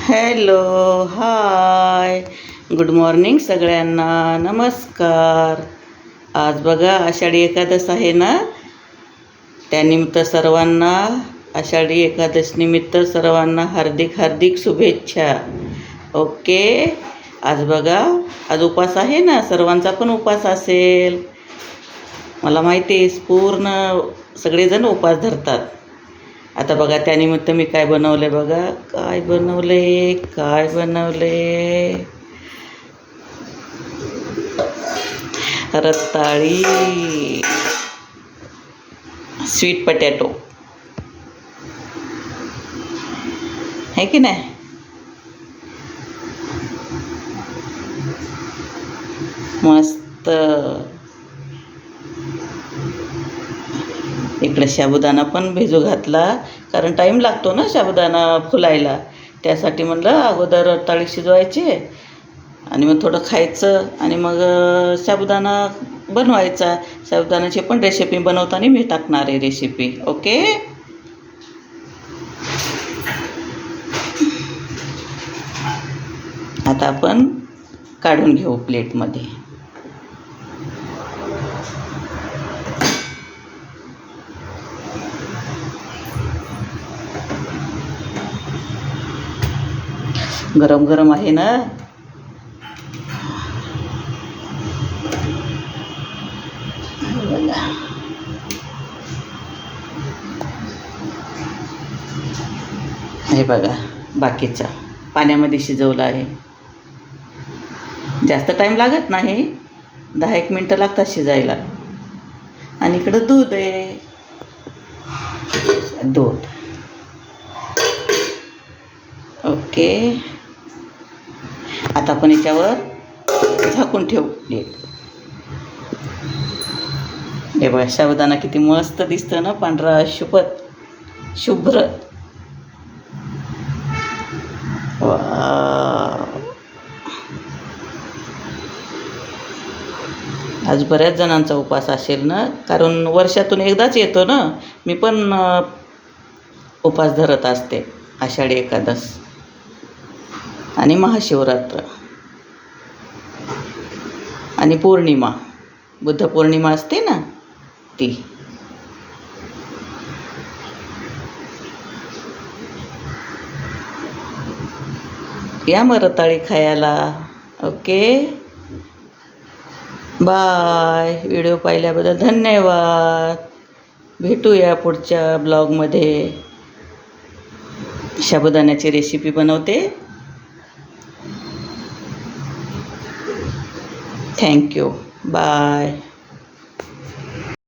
Hello, हाय, good morning सगळ्यांना. नमस्कार. आज बघा आषाढी एकादश आहे ना, त्यानिमित्त सर्वांना, आषाढी एकादश निमित्त सर्वांना हार्दिक हार्दिक शुभेच्छा. ओके. आज बघा, आज उपास आहे ना, सर्वांचा पण उपास असेल, मला माहिती आहे. पूर्ण सगळेजण उपास धरतात. आता बघा त्यानिमित्त मी काय बनवलं, बघा काय बनवले. रताळी, स्वीट पटॅटो है की नाही. मस्त. इकडे साबुदाणा पण भिजू घातला, कारण टाईम लागतो ना साबुदाणा फुलायला. त्यासाठी म्हणलं अगोदर रताळी शिजवायचे आणि मग थोडं खायचं आणि मग साबुदाणा बनवायचा. साबुदाण्याची पण रेसिपी बनवताना मी टाकणार आहे रेसिपी. ओके. आता आपण काढून घेऊ प्लेटमध्ये. गरम गरम आहे ना. हे बघा बाकीचा पाण्यामध्ये शिजवला आहे. जास्त टाईम लागत नाही, 10-1 मिनटं लागतात शिजायला. आणि इकडं दूध आहे, दूध. ओके. आता आपण याच्यावर झाकून ठेवू. हे बघा साबुदाणा किती मस्त दिसतं ना, पांढरा शुभ्र. आज बऱ्याच जणांचा उपवास असेल ना, कारण वर्षातून एकदाच येतो ना. मी पण उपवास धरत असते. आषाढी एकादश आणि महाशिवरात्र आणि पौर्णिमा, बुद्ध पौर्णिमा असते ना ती. या मग रताळी खायला. ओके. बाय. व्हिडिओ पाहिल्याबद्दल धन्यवाद. भेटूया पुढच्या ब्लॉगमध्ये. साबुदाण्याची रेसिपी बनवते. थँक्यू. बाय.